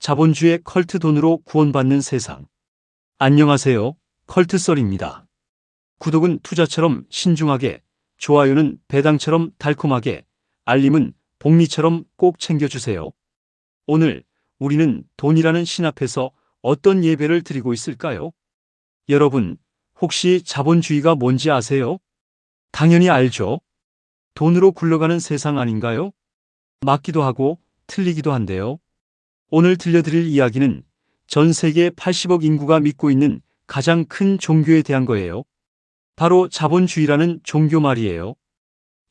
자본주의 컬트 돈으로 구원받는 세상. 안녕하세요. 컬트썰입니다. 구독은 투자처럼 신중하게, 좋아요는 배당처럼 달콤하게, 알림은 복리처럼 꼭 챙겨주세요. 오늘 우리는 돈이라는 신 앞에서 어떤 예배를 드리고 있을까요? 여러분, 혹시 자본주의가 뭔지 아세요? 당연히 알죠. 돈으로 굴러가는 세상 아닌가요? 맞기도 하고 틀리기도 한데요. 오늘 들려드릴 이야기는 전 세계 80억 인구가 믿고 있는 가장 큰 종교에 대한 거예요. 바로 자본주의라는 종교 말이에요.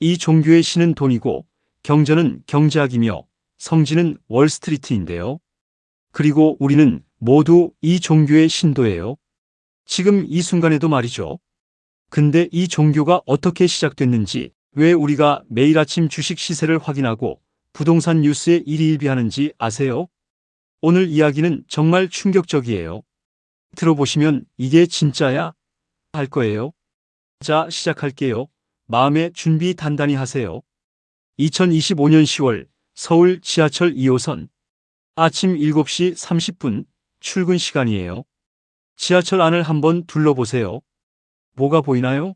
이 종교의 신은 돈이고 경전은 경제학이며 성지는 월스트리트인데요. 그리고 우리는 모두 이 종교의 신도예요. 지금 이 순간에도 말이죠. 근데 이 종교가 어떻게 시작됐는지, 왜 우리가 매일 아침 주식 시세를 확인하고 부동산 뉴스에 일희일비하는지 아세요? 오늘 이야기는 정말 충격적이에요. 들어보시면 이게 진짜야? 할 거예요. 자, 시작할게요. 마음의 준비 단단히 하세요. 2025년 10월 서울 지하철 2호선 아침 7시 30분 출근 시간이에요. 지하철 안을 한번 둘러보세요. 뭐가 보이나요?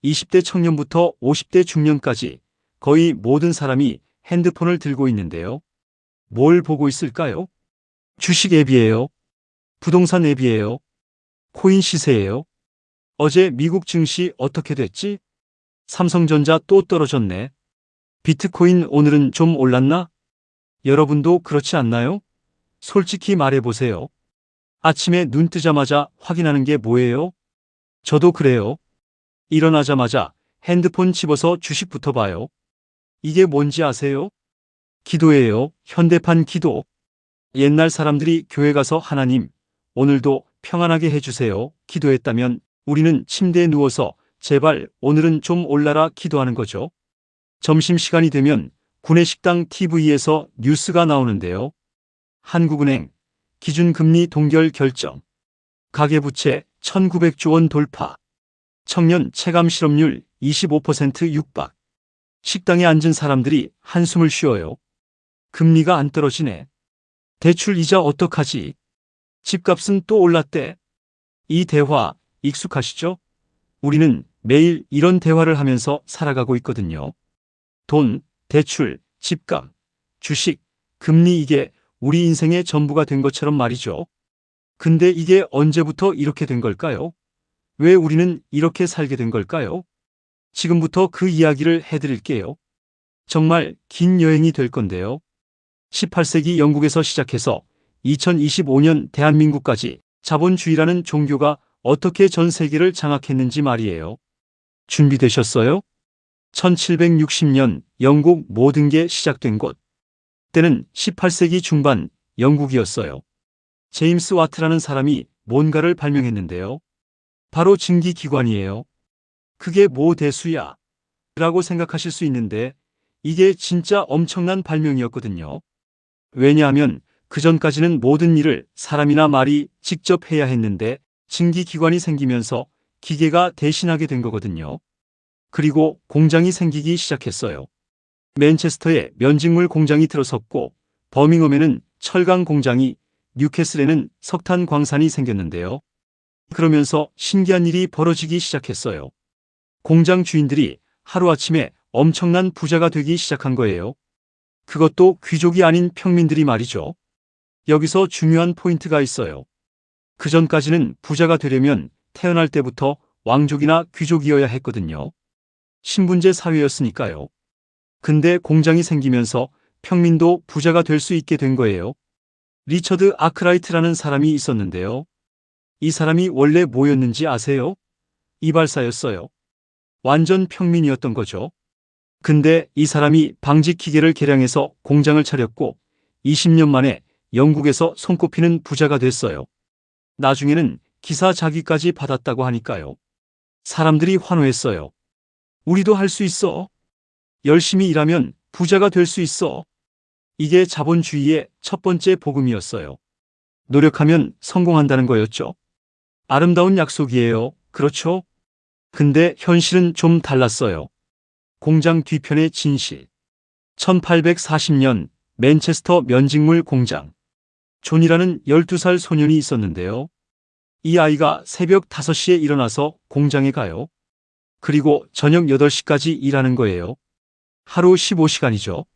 20대 청년부터 50대 중년까지 거의 모든 사람이 핸드폰을 들고 있는데요. 뭘 보고 있을까요? 주식 앱이에요. 부동산 앱이에요. 코인 시세예요. 어제 미국 증시 어떻게 됐지? 삼성전자 또 떨어졌네. 비트코인 오늘은 좀 올랐나? 여러분도 그렇지 않나요? 솔직히 말해보세요. 아침에 눈 뜨자마자 확인하는 게 뭐예요? 저도 그래요. 일어나자마자 핸드폰 집어서 주식부터 봐요. 이게 뭔지 아세요? 기도예요. 현대판 기도. 옛날 사람들이 교회 가서 하나님, 오늘도 평안하게 해주세요. 기도했다면 우리는 침대에 누워서 제발 오늘은 좀 올라라 기도하는 거죠. 점심시간이 되면 구내식당 TV에서 뉴스가 나오는데요. 한국은행, 기준금리 동결 결정. 가계부채 1900조 원 돌파. 청년 체감 실업률 25% 육박. 식당에 앉은 사람들이 한숨을 쉬어요. 금리가 안 떨어지네. 대출 이자 어떡하지? 집값은 또 올랐대. 이 대화 익숙하시죠? 우리는 매일 이런 대화를 하면서 살아가고 있거든요. 돈, 대출, 집값, 주식, 금리, 이게 우리 인생의 전부가 된 것처럼 말이죠. 근데 이게 언제부터 이렇게 된 걸까요? 왜 우리는 이렇게 살게 된 걸까요? 지금부터 그 이야기를 해드릴게요. 정말 긴 여행이 될 건데요. 18세기 영국에서 시작해서 2025년 대한민국까지 자본주의라는 종교가 어떻게 전 세계를 장악했는지 말이에요. 준비되셨어요? 1760년 영국 모든 게 시작된 곳. 때는 18세기 중반 영국이었어요. 제임스 와트라는 사람이 뭔가를 발명했는데요. 바로 증기기관이에요. 그게 뭐 대수야? 라고 생각하실 수 있는데 이게 진짜 엄청난 발명이었거든요. 왜냐하면 그전까지는 모든 일을 사람이나 말이 직접 해야 했는데 증기기관이 생기면서 기계가 대신하게 된 거거든요. 그리고 공장이 생기기 시작했어요. 맨체스터에 면직물 공장이 들어섰고 버밍엄에는 철강 공장이, 뉴캐슬에는 석탄 광산이 생겼는데요. 그러면서 신기한 일이 벌어지기 시작했어요. 공장 주인들이 하루아침에 엄청난 부자가 되기 시작한 거예요. 그것도 귀족이 아닌 평민들이 말이죠. 여기서 중요한 포인트가 있어요. 그전까지는 부자가 되려면 태어날 때부터 왕족이나 귀족이어야 했거든요. 신분제 사회였으니까요. 근데 공장이 생기면서 평민도 부자가 될 수 있게 된 거예요. 리처드 아크라이트라는 사람이 있었는데요. 이 사람이 원래 뭐였는지 아세요? 이발사였어요. 완전 평민이었던 거죠. 근데 이 사람이 방직 기계를 개량해서 공장을 차렸고 20년 만에 영국에서 손꼽히는 부자가 됐어요. 나중에는 기사 자기까지 받았다고 하니까요. 사람들이 환호했어요. 우리도 할 수 있어. 열심히 일하면 부자가 될 수 있어. 이게 자본주의의 첫 번째 복음이었어요. 노력하면 성공한다는 거였죠. 아름다운 약속이에요. 그렇죠? 근데 현실은 좀 달랐어요. 공장 뒤편의 진실. 1840년 맨체스터 면직물 공장. 존이라는 12살 소년이 있었는데요. 이 아이가 새벽 5시에 일어나서 공장에 가요. 그리고 저녁 8시까지 일하는 거예요. 하루 15시간이죠.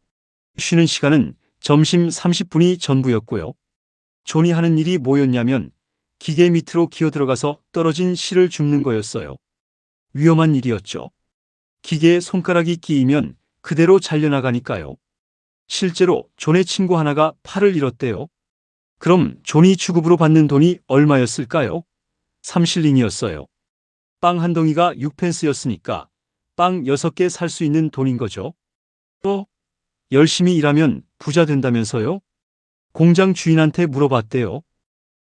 쉬는 시간은 점심 30분이 전부였고요. 존이 하는 일이 뭐였냐면 기계 밑으로 기어들어가서 떨어진 실을 줍는 거였어요. 위험한 일이었죠. 기계에 손가락이 끼이면 그대로 잘려나가니까요. 실제로 존의 친구 하나가 팔을 잃었대요. 그럼 존이 주급으로 받는 돈이 얼마였을까요? 3실링이었어요. 빵 한 덩이가 6펜스였으니까 빵 6개 살 수 있는 돈인 거죠. 또 열심히 일하면 부자 된다면서요? 공장 주인한테 물어봤대요.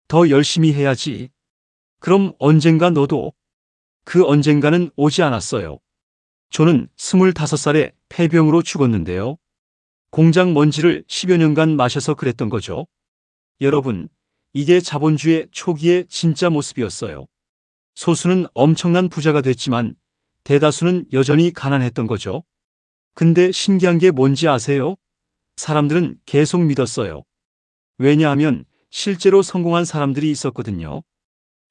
더 열심히 해야지. 그럼 언젠가 너도. 그 언젠가는 오지 않았어요. 존은 25살에 폐병으로 죽었는데요. 공장 먼지를 10여 년간 마셔서 그랬던 거죠. 여러분, 이게 자본주의 초기의 진짜 모습이었어요. 소수는 엄청난 부자가 됐지만 대다수는 여전히 가난했던 거죠. 근데 신기한 게 뭔지 아세요? 사람들은 계속 믿었어요. 왜냐하면 실제로 성공한 사람들이 있었거든요.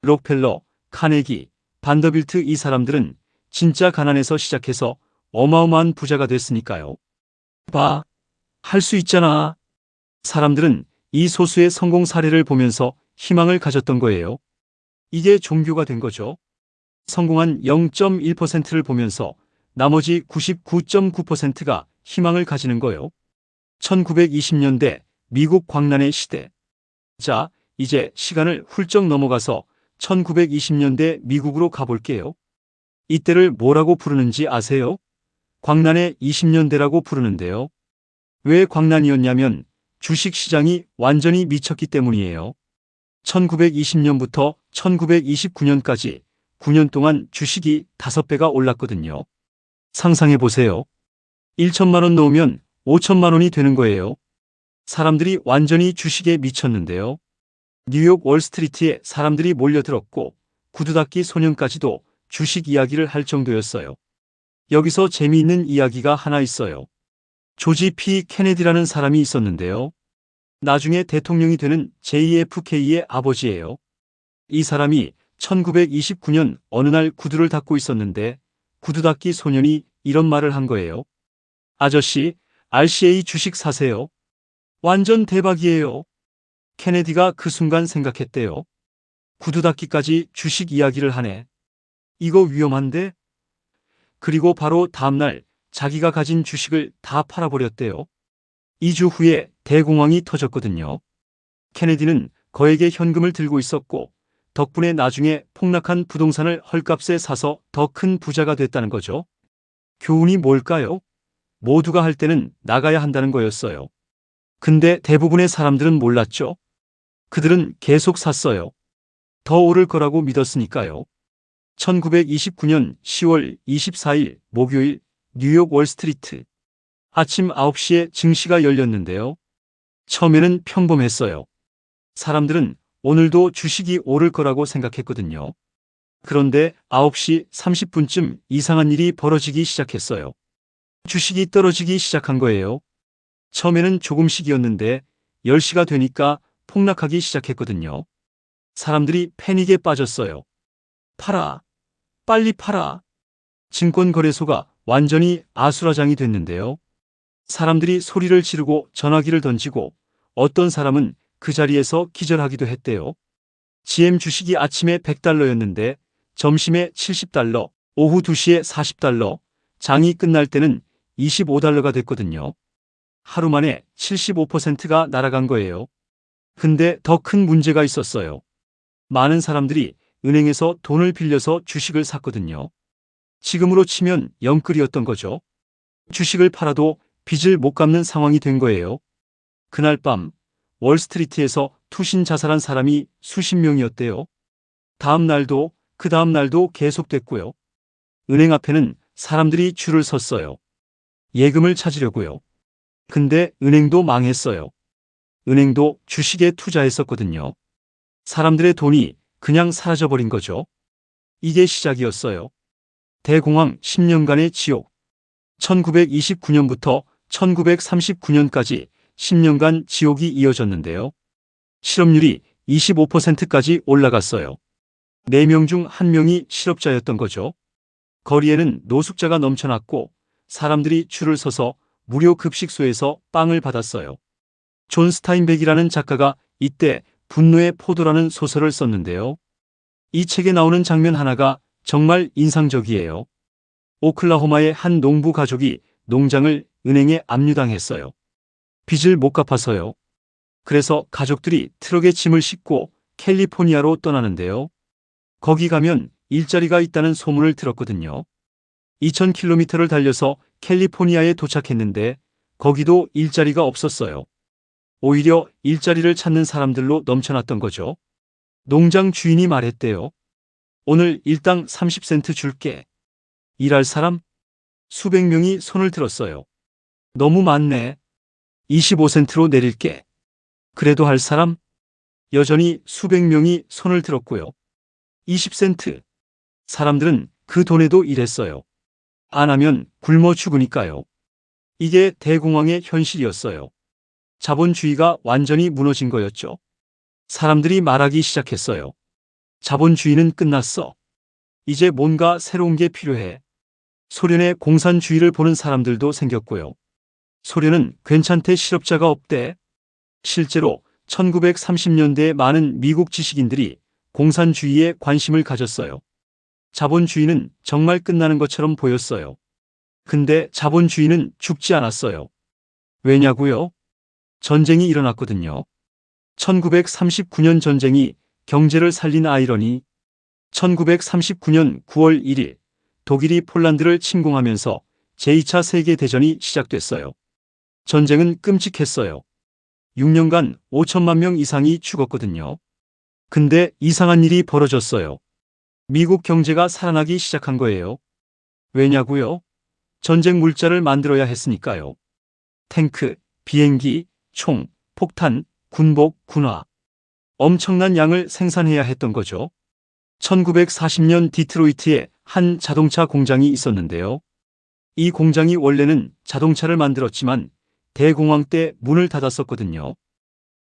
록펠러, 카네기, 반더빌트 이 사람들은 진짜 가난해서 시작해서 어마어마한 부자가 됐으니까요. 봐, 할 수 있잖아. 사람들은 이 소수의 성공 사례를 보면서 희망을 가졌던 거예요. 이게 종교가 된 거죠. 성공한 0.1%를 보면서 나머지 99.9%가 희망을 가지는 거예요. 1920년대 미국 광란의 시대. 자, 이제 시간을 훌쩍 넘어가서 1920년대 미국으로 가볼게요. 이때를 뭐라고 부르는지 아세요? 광란의 20년대라고 부르는데요. 왜 광란이었냐면 주식시장이 완전히 미쳤기 때문이에요. 1920년부터 1929년까지 9년 동안 주식이 5배가 올랐거든요. 상상해 보세요. 1천만 원 넣으면 5천만 원이 되는 거예요. 사람들이 완전히 주식에 미쳤는데요. 뉴욕 월스트리트에 사람들이 몰려들었고 구두 닦기 소년까지도 주식 이야기를 할 정도였어요. 여기서 재미있는 이야기가 하나 있어요. 조지 P. 케네디라는 사람이 있었는데요. 나중에 대통령이 되는 JFK의 아버지예요. 이 사람이 1929년 어느 날 구두를 닦고 있었는데 구두 닦기 소년이 이런 말을 한 거예요. 아저씨, RCA 주식 사세요. 완전 대박이에요. 케네디가 그 순간 생각했대요. 구두 닦기까지 주식 이야기를 하네. 이거 위험한데? 그리고 바로 다음날 자기가 가진 주식을 다 팔아버렸대요. 2주 후에 대공황이 터졌거든요. 케네디는 거액의 현금을 들고 있었고 덕분에 나중에 폭락한 부동산을 헐값에 사서 더 큰 부자가 됐다는 거죠. 교훈이 뭘까요? 모두가 할 때는 나가야 한다는 거였어요. 근데 대부분의 사람들은 몰랐죠. 그들은 계속 샀어요. 더 오를 거라고 믿었으니까요. 1929년 10월 24일 목요일 뉴욕 월스트리트. 아침 9시에 증시가 열렸는데요. 처음에는 평범했어요. 사람들은 오늘도 주식이 오를 거라고 생각했거든요. 그런데 9시 30분쯤 이상한 일이 벌어지기 시작했어요. 주식이 떨어지기 시작한 거예요. 처음에는 조금씩이었는데 10시가 되니까 폭락하기 시작했거든요. 사람들이 패닉에 빠졌어요. 팔아. 빨리 팔아. 증권거래소가 완전히 아수라장이 됐는데요. 사람들이 소리를 지르고 전화기를 던지고 어떤 사람은 그 자리에서 기절하기도 했대요. GM 주식이 아침에 $100였는데 점심에 $70, 오후 2시에 $40, 장이 끝날 때는 $25가 됐거든요. 하루 만에 75%가 날아간 거예요. 근데 더 큰 문제가 있었어요. 많은 사람들이 은행에서 돈을 빌려서 주식을 샀거든요. 지금으로 치면 영끌이었던 거죠. 주식을 팔아도 빚을 못 갚는 상황이 된 거예요. 그날 밤 월스트리트에서 투신 자살한 사람이 수십 명이었대요. 다음 날도 그 다음 날도 계속됐고요. 은행 앞에는 사람들이 줄을 섰어요. 예금을 찾으려고요. 근데 은행도 망했어요. 은행도 주식에 투자했었거든요. 사람들의 돈이 그냥 사라져버린 거죠. 이게 시작이었어요. 대공황 10년간의 지옥. 1929년부터 1939년까지 10년간 지옥이 이어졌는데요. 실업률이 25%까지 올라갔어요. 4명 중 1명이 실업자였던 거죠. 거리에는 노숙자가 넘쳐났고 사람들이 줄을 서서 무료 급식소에서 빵을 받았어요. 존 스타인백이라는 작가가 이때 분노의 포도라는 소설을 썼는데요. 이 책에 나오는 장면 하나가 정말 인상적이에요. 오클라호마의 한 농부 가족이 농장을 은행에 압류당했어요. 빚을 못 갚아서요. 그래서 가족들이 트럭에 짐을 싣고 캘리포니아로 떠나는데요. 거기 가면 일자리가 있다는 소문을 들었거든요. 2000km를 달려서 캘리포니아에 도착했는데 거기도 일자리가 없었어요. 오히려 일자리를 찾는 사람들로 넘쳐났던 거죠. 농장 주인이 말했대요. 오늘 일당 30센트 줄게. 일할 사람? 수백 명이 손을 들었어요. 너무 많네. 25센트로 내릴게. 그래도 할 사람? 여전히 수백 명이 손을 들었고요. 20센트. 사람들은 그 돈에도 일했어요. 안 하면 굶어 죽으니까요. 이게 대공황의 현실이었어요. 자본주의가 완전히 무너진 거였죠. 사람들이 말하기 시작했어요. 자본주의는 끝났어. 이제 뭔가 새로운 게 필요해. 소련의 공산주의를 보는 사람들도 생겼고요. 소련은 괜찮대 실업자가 없대. 실제로 1930년대에 많은 미국 지식인들이 공산주의에 관심을 가졌어요. 자본주의는 정말 끝나는 것처럼 보였어요. 근데 자본주의는 죽지 않았어요. 왜냐고요? 전쟁이 일어났거든요. 1939년 전쟁이 경제를 살린 아이러니. 1939년 9월 1일 독일이 폴란드를 침공하면서 제2차 세계대전이 시작됐어요. 전쟁은 끔찍했어요. 6년간 5천만 명 이상이 죽었거든요. 근데 이상한 일이 벌어졌어요. 미국 경제가 살아나기 시작한 거예요. 왜냐고요? 전쟁 물자를 만들어야 했으니까요. 탱크, 비행기, 총, 폭탄, 군복, 군화. 엄청난 양을 생산해야 했던 거죠. 1940년 디트로이트에 한 자동차 공장이 있었는데요. 이 공장이 원래는 자동차를 만들었지만 대공황 때 문을 닫았었거든요.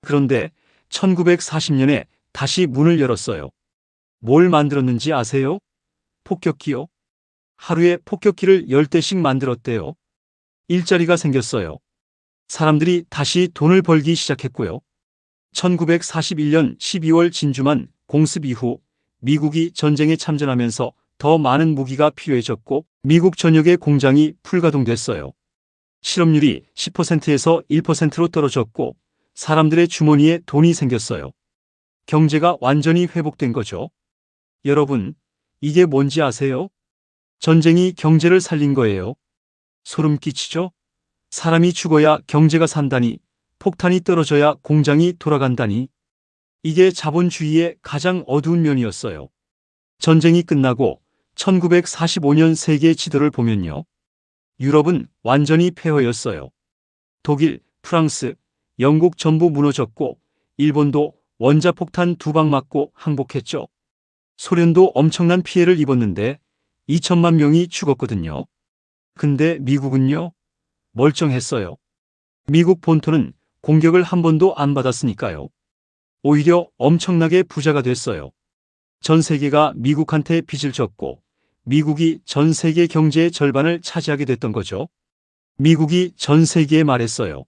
그런데 1940년에 다시 문을 열었어요. 뭘 만들었는지 아세요? 폭격기요. 하루에 폭격기를 10대씩 만들었대요. 일자리가 생겼어요. 사람들이 다시 돈을 벌기 시작했고요. 1941년 12월 진주만 공습 이후 미국이 전쟁에 참전하면서 더 많은 무기가 필요해졌고 미국 전역의 공장이 불가동됐어요. 실업률이 10%에서 1%로 떨어졌고 사람들의 주머니에 돈이 생겼어요. 경제가 완전히 회복된 거죠. 여러분, 이게 뭔지 아세요? 전쟁이 경제를 살린 거예요. 소름 끼치죠? 사람이 죽어야 경제가 산다니, 폭탄이 떨어져야 공장이 돌아간다니. 이게 자본주의의 가장 어두운 면이었어요. 전쟁이 끝나고 1945년 세계 지도를 보면요. 유럽은 완전히 폐허였어요. 독일, 프랑스, 영국 전부 무너졌고 일본도 원자폭탄 2방 맞고 항복했죠. 소련도 엄청난 피해를 입었는데 2천만 명이 죽었거든요. 근데 미국은요? 멀쩡했어요. 미국 본토는 공격을 한 번도 안 받았으니까요. 오히려 엄청나게 부자가 됐어요. 전 세계가 미국한테 빚을 졌고 미국이 전 세계 경제의 절반을 차지하게 됐던 거죠. 미국이 전 세계에 말했어요.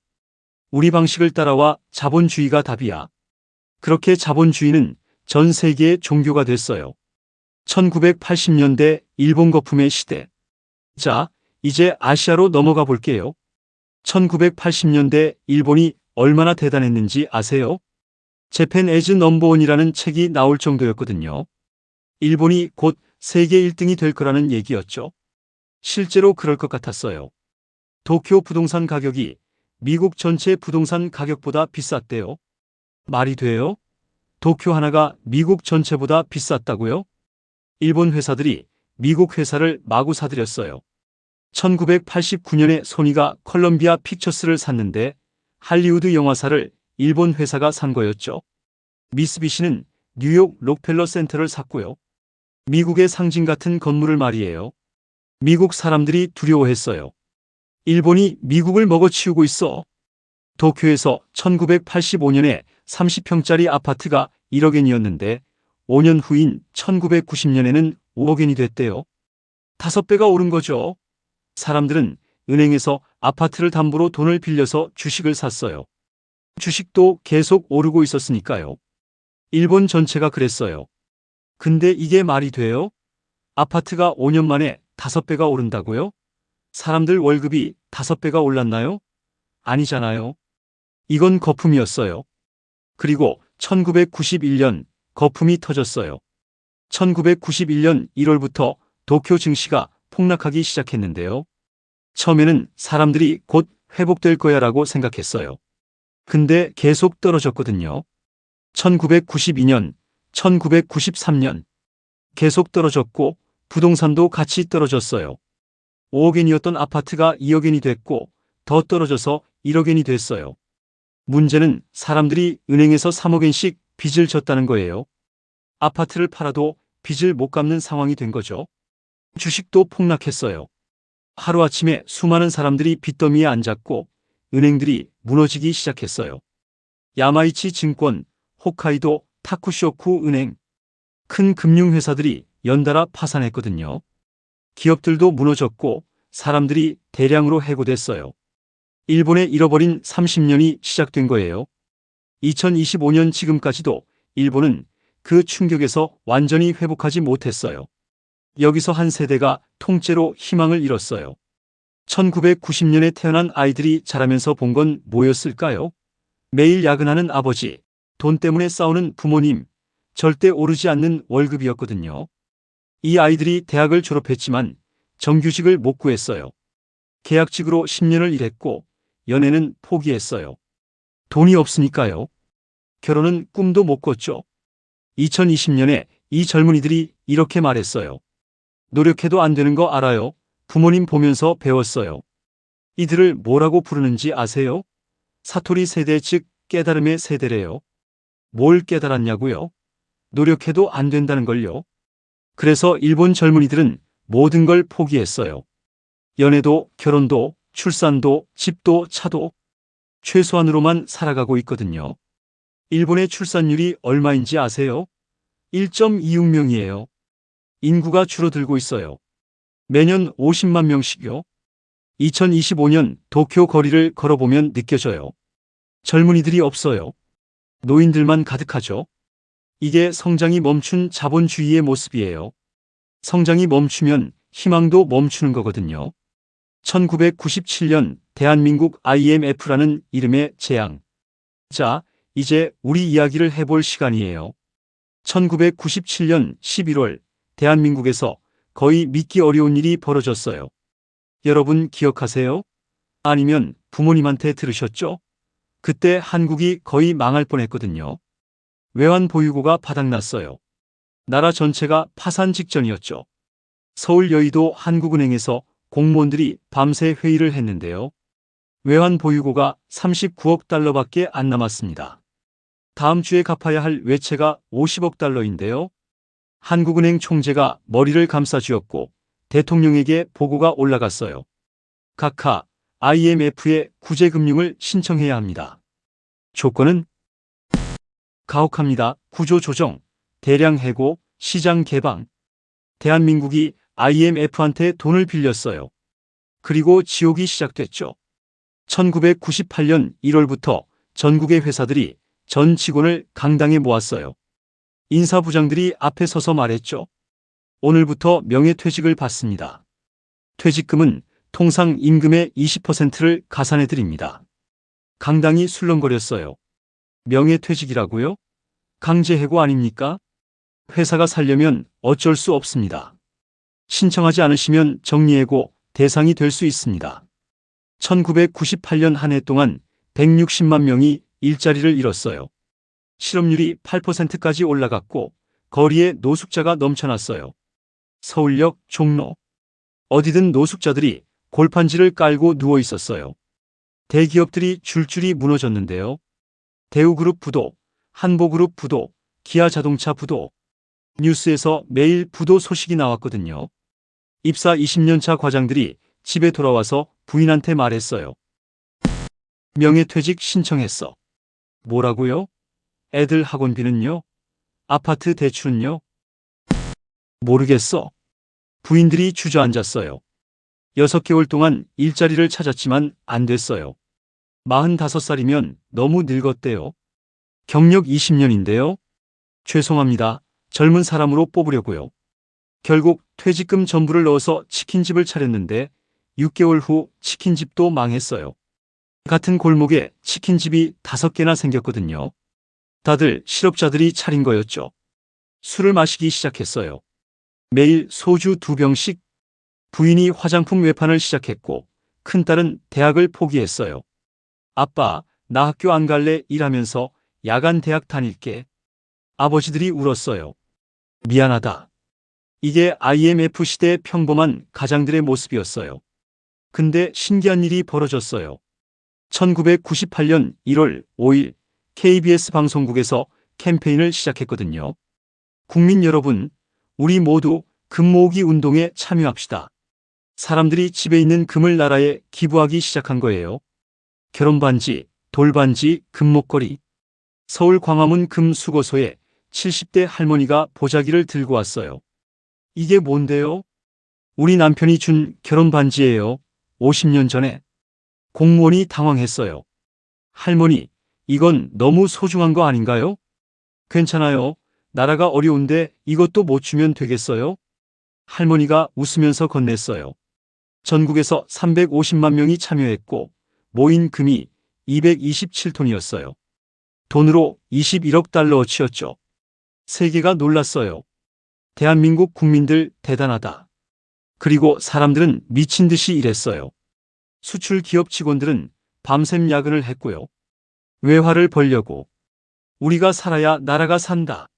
우리 방식을 따라와 자본주의가 답이야. 그렇게 자본주의는 전 세계의 종교가 됐어요. 1980년대 일본 거품의 시대. 자, 이제 아시아로 넘어가 볼게요. 1980년대 일본이 얼마나 대단했는지 아세요? 재팬 애즈 넘버원이라는 책이 나올 정도였거든요. 일본이 곧 세계 1등이 될 거라는 얘기였죠. 실제로 그럴 것 같았어요. 도쿄 부동산 가격이 미국 전체 부동산 가격보다 비쌌대요. 말이 돼요? 도쿄 하나가 미국 전체보다 비쌌다고요? 일본 회사들이 미국 회사를 마구 사들였어요. 1989년에 소니가 컬럼비아 픽처스를 샀는데 할리우드 영화사를 일본 회사가 산 거였죠. 미쓰비시는 뉴욕 록펠러 센터를 샀고요. 미국의 상징 같은 건물을 말이에요. 미국 사람들이 두려워했어요. 일본이 미국을 먹어치우고 있어. 도쿄에서 1985년에 30평짜리 아파트가 1억엔이었는데 5년 후인 1990년에는 5억엔이 됐대요. 5배가 오른 거죠. 사람들은 은행에서 아파트를 담보로 돈을 빌려서 주식을 샀어요. 주식도 계속 오르고 있었으니까요. 일본 전체가 그랬어요. 근데 이게 말이 돼요? 아파트가 5년 만에 5배가 오른다고요? 사람들 월급이 5배가 올랐나요? 아니잖아요. 이건 거품이었어요. 그리고 1991년 거품이 터졌어요. 1991년 1월부터 도쿄 증시가 폭락하기 시작했는데요. 처음에는 사람들이 곧 회복될 거야라고 생각했어요. 근데 계속 떨어졌거든요. 1992년, 1993년 계속 떨어졌고 부동산도 같이 떨어졌어요. 5억엔이었던 아파트가 2억엔이 됐고 더 떨어져서 1억엔이 됐어요. 문제는 사람들이 은행에서 3억엔씩 빚을 졌다는 거예요. 아파트를 팔아도 빚을 못 갚는 상황이 된 거죠. 주식도 폭락했어요. 하루아침에 수많은 사람들이 빚더미에 앉았고 은행들이 무너지기 시작했어요. 야마이치 증권, 홋카이도 타쿠쇼쿠 은행, 큰 금융회사들이 연달아 파산했거든요. 기업들도 무너졌고 사람들이 대량으로 해고됐어요. 일본의 잃어버린 30년이 시작된 거예요. 2025년 지금까지도 일본은 그 충격에서 완전히 회복하지 못했어요. 여기서 한 세대가 통째로 희망을 잃었어요. 1990년에 태어난 아이들이 자라면서 본 건 뭐였을까요? 매일 야근하는 아버지, 돈 때문에 싸우는 부모님, 절대 오르지 않는 월급이었거든요. 이 아이들이 대학을 졸업했지만 정규직을 못 구했어요. 계약직으로 10년을 일했고 연애는 포기했어요. 돈이 없으니까요. 결혼은 꿈도 못 꿨죠. 2020년에 이 젊은이들이 이렇게 말했어요. 노력해도 안 되는 거 알아요. 부모님 보면서 배웠어요. 이들을 뭐라고 부르는지 아세요? 사토리 세대, 즉 깨달음의 세대래요. 뭘 깨달았냐고요? 노력해도 안 된다는 걸요. 그래서 일본 젊은이들은 모든 걸 포기했어요. 연애도, 결혼도, 출산도, 집도, 차도 최소한으로만 살아가고 있거든요. 일본의 출산율이 얼마인지 아세요? 1.26명이에요. 인구가 줄어들고 있어요. 매년 50만 명씩요. 2025년 도쿄 거리를 걸어보면 느껴져요. 젊은이들이 없어요. 노인들만 가득하죠. 이게 성장이 멈춘 자본주의의 모습이에요. 성장이 멈추면 희망도 멈추는 거거든요. 1997년 대한민국 IMF라는 이름의 재앙. 자, 이제 우리 이야기를 해볼 시간이에요. 1997년 11월 대한민국에서 거의 믿기 어려운 일이 벌어졌어요. 여러분 기억하세요? 아니면 부모님한테 들으셨죠? 그때 한국이 거의 망할 뻔했거든요. 외환 보유고가 바닥났어요. 나라 전체가 파산 직전이었죠. 서울 여의도 한국은행에서 공무원들이 밤새 회의를 했는데요. 외환 보유고가 39억 달러밖에 안 남았습니다. 다음 주에 갚아야 할 외채가 50억 달러인데요. 한국은행 총재가 머리를 감싸쥐었고 대통령에게 보고가 올라갔어요. 각하, IMF에 구제금융을 신청해야 합니다. 조건은 가혹합니다. 구조조정, 대량 해고, 시장 개방. 대한민국이 IMF한테 돈을 빌렸어요. 그리고 지옥이 시작됐죠. 1998년 1월부터 전국의 회사들이 전 직원을 강당에 모았어요. 인사부장들이 앞에 서서 말했죠. 오늘부터 명예퇴직을 받습니다. 퇴직금은 통상 임금의 20%를 가산해 드립니다. 강당이 술렁거렸어요. 명예퇴직이라고요? 강제해고 아닙니까? 회사가 살려면 어쩔 수 없습니다. 신청하지 않으시면 정리해고 대상이 될 수 있습니다. 1998년 한 해 동안 160만 명이 일자리를 잃었어요. 실업률이 8%까지 올라갔고 거리에 노숙자가 넘쳐났어요. 서울역, 종로. 어디든 노숙자들이 골판지를 깔고 누워 있었어요. 대기업들이 줄줄이 무너졌는데요. 대우그룹 부도, 한보그룹 부도, 기아자동차 부도. 뉴스에서 매일 부도 소식이 나왔거든요. 입사 20년차 과장들이 집에 돌아와서 부인한테 말했어요. 명예퇴직 신청했어. 뭐라고요? 애들 학원비는요? 아파트 대출은요? 모르겠어. 부인들이 주저앉았어요. 6개월 동안 일자리를 찾았지만 안 됐어요. 45살이면 너무 늙었대요. 경력 20년인데요. 죄송합니다. 젊은 사람으로 뽑으려고요. 결국 퇴직금 전부를 넣어서 치킨집을 차렸는데 6개월 후 치킨집도 망했어요. 같은 골목에 치킨집이 5개나 생겼거든요. 다들 실업자들이 차린 거였죠. 술을 마시기 시작했어요. 매일 소주 2병씩. 부인이 화장품 외판을 시작했고 큰딸은 대학을 포기했어요. 아빠, 나 학교 안 갈래 일하면서 야간 대학 다닐게. 아버지들이 울었어요. 미안하다. 이게 IMF 시대의 평범한 가장들의 모습이었어요. 근데 신기한 일이 벌어졌어요. 1998년 1월 5일 KBS 방송국에서 캠페인을 시작했거든요. 국민 여러분, 우리 모두 금 모으기 운동에 참여합시다. 사람들이 집에 있는 금을 나라에 기부하기 시작한 거예요. 결혼반지, 돌반지, 금목걸이. 서울 광화문 금수거소에 70대 할머니가 보자기를 들고 왔어요. 이게 뭔데요? 우리 남편이 준 결혼반지예요. 50년 전에. 공무원이 당황했어요. 할머니, 이건 너무 소중한 거 아닌가요? 괜찮아요. 나라가 어려운데 이것도 못 주면 되겠어요? 할머니가 웃으면서 건넸어요. 전국에서 350만 명이 참여했고 모인 금이 227톤이었어요. 돈으로 21억 달러어치였죠. 세계가 놀랐어요. 대한민국 국민들 대단하다. 그리고 사람들은 미친 듯이 일했어요. 수출 기업 직원들은 밤샘 야근을 했고요. 외화를 벌려고. 우리가 살아야 나라가 산다.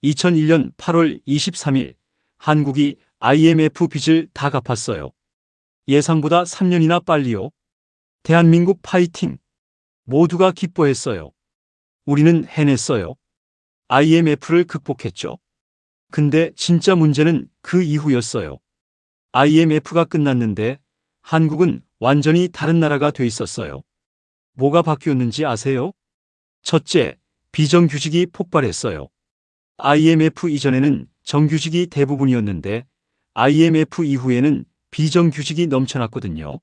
2001년 8월 23일 한국이 IMF 빚을 다 갚았어요. 예상보다 3년이나 빨리요. 대한민국 파이팅! 모두가 기뻐했어요. 우리는 해냈어요. IMF를 극복했죠. 근데 진짜 문제는 그 이후였어요. IMF가 끝났는데 한국은 완전히 다른 나라가 돼 있었어요. 뭐가 바뀌었는지 아세요? 첫째, 비정규직이 폭발했어요. IMF 이전에는 정규직이 대부분이었는데 IMF 이후에는 비정규직이 넘쳐났거든요.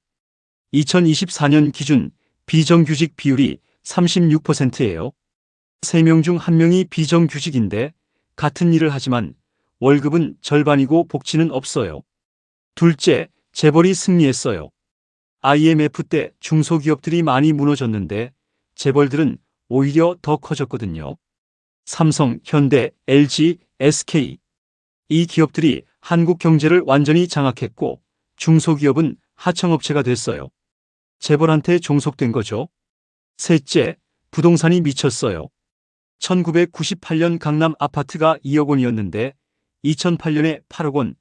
2024년 기준 비정규직 비율이 36%예요. 3명 중 1명이 비정규직인데 같은 일을 하지만 월급은 절반이고 복지는 없어요. 둘째, 재벌이 승리했어요. IMF 때 중소기업들이 많이 무너졌는데 재벌들은 오히려 더 커졌거든요. 삼성, 현대, LG, SK. 이 기업들이 한국 경제를 완전히 장악했고 중소기업은 하청업체가 됐어요. 재벌한테 종속된 거죠. 셋째, 부동산이 미쳤어요. 1998년 강남 아파트가 2억 원이었는데 2008년에 8억 원,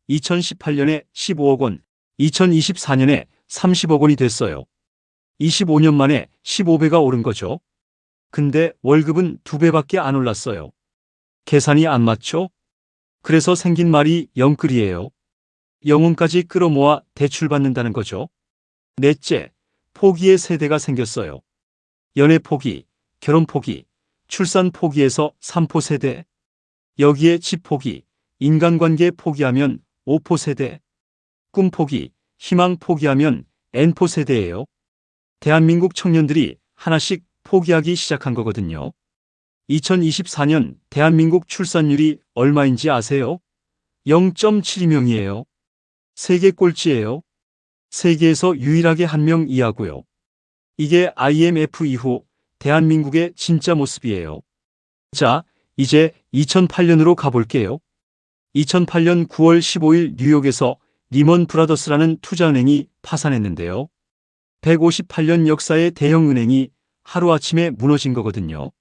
2018년에 15억 원, 2024년에 30억 원이 됐어요. 25년 만에 15배가 오른 거죠. 근데 월급은 2배밖에 안 올랐어요. 계산이 안 맞죠? 그래서 생긴 말이 영끌이에요. 영혼까지 끌어모아 대출받는다는 거죠. 넷째, 포기의 세대가 생겼어요. 연애 포기, 결혼 포기, 출산 포기에서 3포 세대. 여기에 집 포기, 인간관계 포기하면 5포 세대. 꿈 포기, 희망 포기하면 N포 세대예요. 대한민국 청년들이 하나씩 포기하기 시작한 거거든요. 2024년 대한민국 출산율이 얼마인지 아세요? 0.72명이에요. 세계 꼴찌예요. 세계에서 유일하게 1명 이하고요. 이게 IMF 이후 대한민국의 진짜 모습이에요. 자, 이제 2008년으로 가볼게요. 2008년 9월 15일 뉴욕에서 리먼 브라더스라는 투자은행이 파산했는데요. 158년 역사의 대형은행이 하루아침에 무너진 거거든요.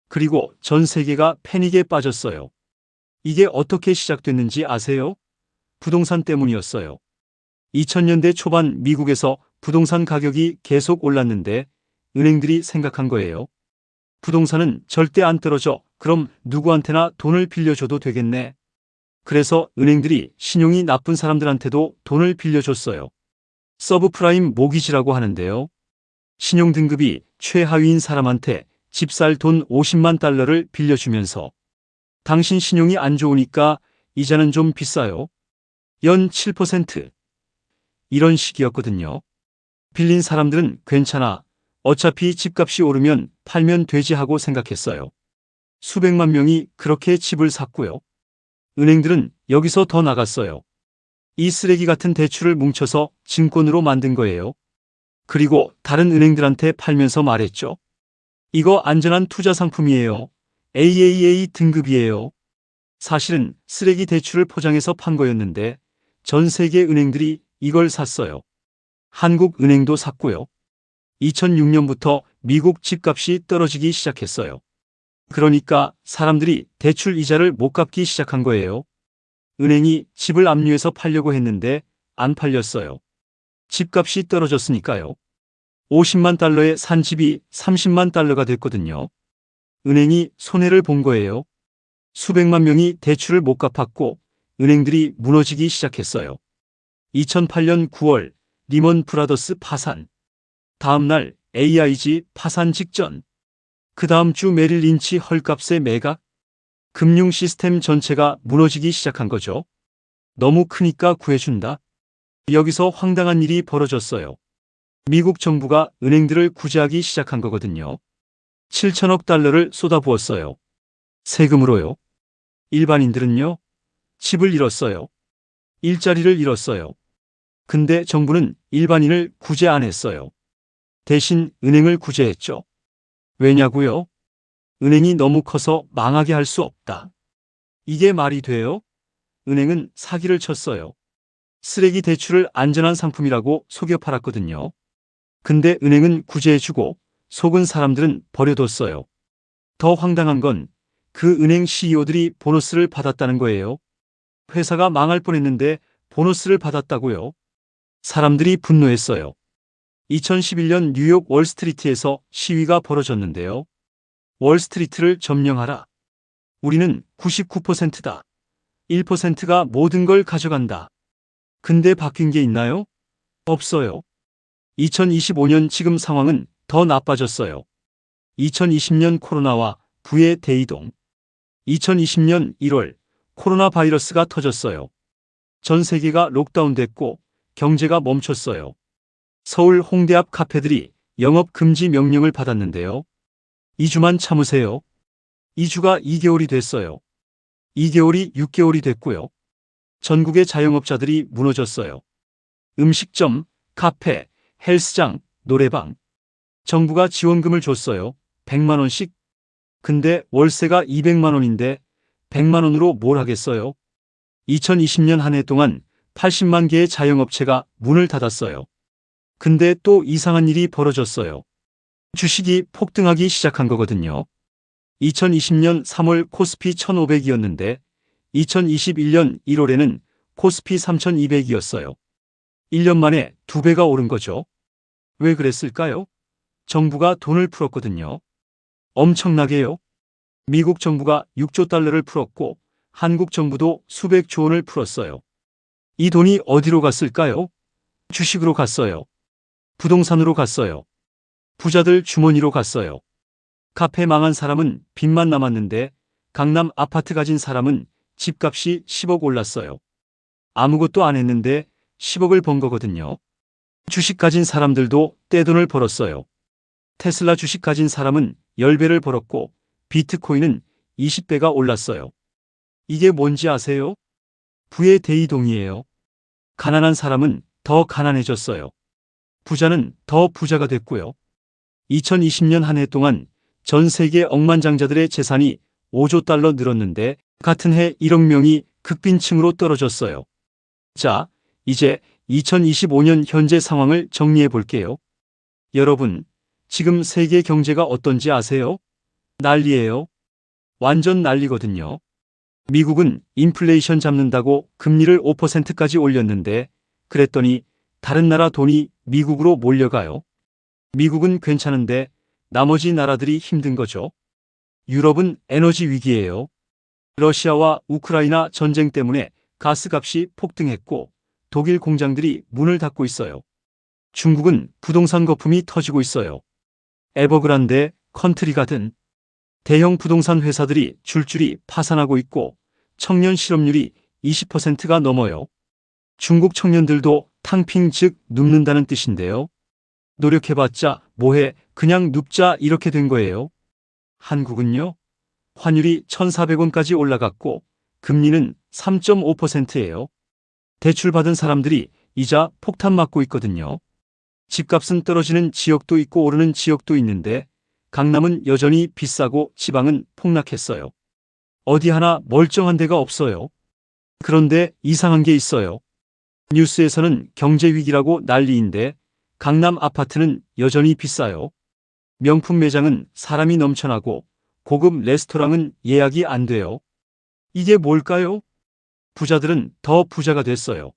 그리고 전 세계가 패닉에 빠졌어요. 이게 어떻게 시작됐는지 아세요? 부동산 때문이었어요. 2000년대 초반 미국에서 부동산 가격이 계속 올랐는데 은행들이 생각한 거예요. 부동산은 절대 안 떨어져. 그럼 누구한테나 돈을 빌려줘도 되겠네. 그래서 은행들이 신용이 나쁜 사람들한테도 돈을 빌려줬어요. 서브프라임 모기지라고 하는데요. 신용 등급이 최하위인 사람한테 집 살 돈 50만 달러를 빌려주면서 당신 신용이 안 좋으니까 이자는 좀 비싸요. 연 7%. 이런 식이었거든요. 빌린 사람들은 괜찮아. 어차피 집값이 오르면 팔면 되지 하고 생각했어요. 수백만 명이 그렇게 집을 샀고요. 은행들은 여기서 더 나갔어요. 이 쓰레기 같은 대출을 뭉쳐서 증권으로 만든 거예요. 그리고 다른 은행들한테 팔면서 말했죠. 이거 안전한 투자 상품이에요. AAA 등급이에요. 사실은 쓰레기 대출을 포장해서 판 거였는데 전 세계 은행들이 이걸 샀어요. 한국은행도 샀고요. 2006년부터 미국 집값이 떨어지기 시작했어요. 그러니까 사람들이 대출 이자를 못 갚기 시작한 거예요. 은행이 집을 압류해서 팔려고 했는데 안 팔렸어요. 집값이 떨어졌으니까요. 50만 달러에 산 집이 30만 달러가 됐거든요. 은행이 손해를 본 거예요. 수백만 명이 대출을 못 갚았고 은행들이 무너지기 시작했어요. 2008년 9월 리먼 브라더스 파산. 다음 날 AIG 파산 직전. 그 다음 주 메릴 린치 헐값에 매각. 금융 시스템 전체가 무너지기 시작한 거죠. 너무 크니까 구해준다. 여기서 황당한 일이 벌어졌어요. 미국 정부가 은행들을 구제하기 시작한 거거든요. 7천억 달러를 쏟아부었어요. 세금으로요. 일반인들은요. 집을 잃었어요. 일자리를 잃었어요. 근데 정부는 일반인을 구제 안 했어요. 대신 은행을 구제했죠. 왜냐고요? 은행이 너무 커서 망하게 할 수 없다. 이게 말이 돼요? 은행은 사기를 쳤어요. 쓰레기 대출을 안전한 상품이라고 속여 팔았거든요. 근데 은행은 구제해주고 속은 사람들은 버려뒀어요. 더 황당한 건 그 은행 CEO들이 보너스를 받았다는 거예요. 회사가 망할 뻔했는데 보너스를 받았다고요. 사람들이 분노했어요. 2011년 뉴욕 월스트리트에서 시위가 벌어졌는데요. 월스트리트를 점령하라. 우리는 99%다. 1%가 모든 걸 가져간다. 근데 바뀐 게 있나요? 없어요. 2025년 지금 상황은 더 나빠졌어요. 2020년 코로나와 부의 대이동. 2020년 1월 코로나 바이러스가 터졌어요. 전 세계가 록다운됐고 경제가 멈췄어요. 서울 홍대 앞 카페들이 영업 금지 명령을 받았는데요. 2주만 참으세요. 2주가 2개월이 됐어요. 2개월이 6개월이 됐고요. 전국의 자영업자들이 무너졌어요. 음식점, 카페, 헬스장, 노래방. 정부가 지원금을 줬어요. 100만 원씩. 근데 월세가 200만 원인데 100만 원으로 뭘 하겠어요? 2020년 한 해 동안 80만 개의 자영업체가 문을 닫았어요. 근데 또 이상한 일이 벌어졌어요. 주식이 폭등하기 시작한 거거든요. 2020년 3월 코스피 1500이었는데 2021년 1월에는 코스피 3200이었어요. 1년 만에 2배가 오른 거죠. 왜 그랬을까요? 정부가 돈을 풀었거든요. 엄청나게요. 미국 정부가 6조 달러를 풀었고 한국 정부도 수백조 원을 풀었어요. 이 돈이 어디로 갔을까요? 주식으로 갔어요. 부동산으로 갔어요. 부자들 주머니로 갔어요. 카페 망한 사람은 빚만 남았는데 강남 아파트 가진 사람은 집값이 10억 올랐어요. 아무것도 안 했는데 10억을 번 거거든요. 주식 가진 사람들도 떼돈을 벌었어요. 테슬라 주식 가진 사람은 10배를 벌었고 비트코인은 20배가 올랐어요. 이게 뭔지 아세요? 부의 대이동이에요. 가난한 사람은 더 가난해졌어요. 부자는 더 부자가 됐고요. 2020년 한 해 동안 전 세계 억만장자들의 재산이 5조 달러 늘었는데 같은 해 1억 명이 극빈층으로 떨어졌어요. 자, 이제 2025년 현재 상황을 정리해 볼게요. 여러분, 지금 세계 경제가 어떤지 아세요? 난리예요. 완전 난리거든요. 미국은 인플레이션 잡는다고 금리를 5%까지 올렸는데 그랬더니 다른 나라 돈이 미국으로 몰려가요. 미국은 괜찮은데 나머지 나라들이 힘든 거죠. 유럽은 에너지 위기예요. 러시아와 우크라이나 전쟁 때문에 가스값이 폭등했고 독일 공장들이 문을 닫고 있어요. 중국은 부동산 거품이 터지고 있어요. 에버그란데, 컨트리가든 대형 부동산 회사들이 줄줄이 파산하고 있고 청년 실업률이 20%가 넘어요. 중국 청년들도 탕핑 즉 눕는다는 뜻인데요. 노력해봤자 뭐해 그냥 눕자 이렇게 된 거예요. 한국은요? 환율이 1,400원까지 올라갔고 금리는 3.5%예요. 대출받은 사람들이 이자 폭탄 맞고 있거든요. 집값은 떨어지는 지역도 있고 오르는 지역도 있는데 강남은 여전히 비싸고 지방은 폭락했어요. 어디 하나 멀쩡한 데가 없어요. 그런데 이상한 게 있어요. 뉴스에서는 경제 위기라고 난리인데 강남 아파트는 여전히 비싸요. 명품 매장은 사람이 넘쳐나고 고급 레스토랑은 예약이 안 돼요. 이게 뭘까요? 부자들은 더 부자가 됐어요.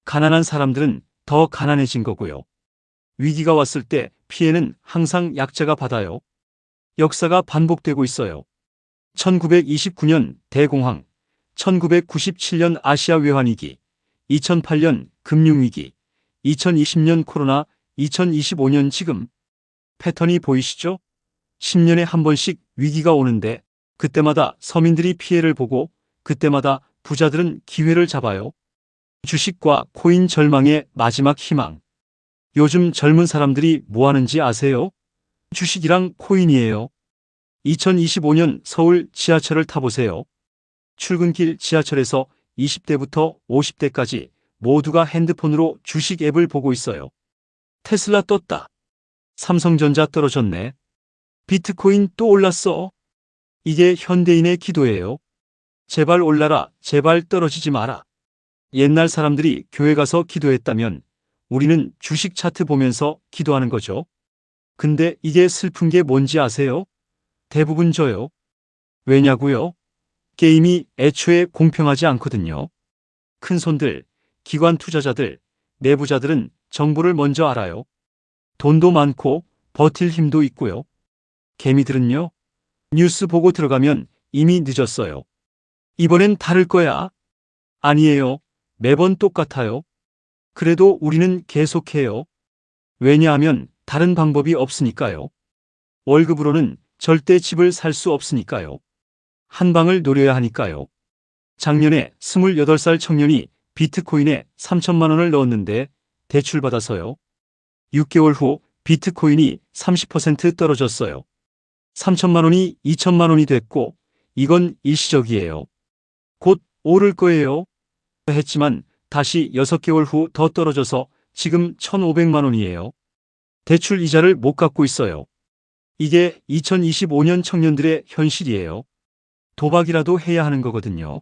가난한 사람들은 더 가난해진 거고요. 위기가 왔을 때 피해는 항상 약자가 받아요. 역사가 반복되고 있어요. 1929년 대공황, 1997년 아시아 외환위기, 2008년 금융위기, 2020년 코로나, 2025년 지금. 패턴이 보이시죠? 10년에 한 번씩 위기가 오는데 그때마다 서민들이 피해를 보고 그때마다 부자들은 기회를 잡아요. 주식과 코인 절망의 마지막 희망. 요즘 젊은 사람들이 뭐 하는지 아세요? 주식이랑 코인이에요. 2025년 서울 지하철을 타보세요. 출근길 지하철에서 20대부터 50대까지 모두가 핸드폰으로 주식 앱을 보고 있어요. 테슬라 떴다. 삼성전자 떨어졌네. 비트코인 또 올랐어. 이게 현대인의 기도예요. 제발 올라라, 제발 떨어지지 마라. 옛날 사람들이 교회 가서 기도했다면 우리는 주식 차트 보면서 기도하는 거죠. 근데 이게 슬픈 게 뭔지 아세요? 대부분 져요. 왜냐고요? 게임이 애초에 공평하지 않거든요. 큰손들, 기관 투자자들, 내부자들은 정보를 먼저 알아요. 돈도 많고 버틸 힘도 있고요. 개미들은요? 뉴스 보고 들어가면 이미 늦었어요. 이번엔 다를 거야. 아니에요. 매번 똑같아요. 그래도 우리는 계속해요. 왜냐하면 다른 방법이 없으니까요. 월급으로는 절대 집을 살 수 없으니까요. 한 방을 노려야 하니까요. 작년에 28살 청년이 비트코인에 3천만 원을 넣었는데 대출받아서요. 6개월 후 비트코인이 30% 떨어졌어요. 3천만 원이 2천만 원이 됐고 이건 일시적이에요. 곧 오를 거예요. 했지만 다시 6개월 후 더 떨어져서 지금 1,500만 원이에요. 대출 이자를 못 갚고 있어요. 이게 2025년 청년들의 현실이에요. 도박이라도 해야 하는 거거든요.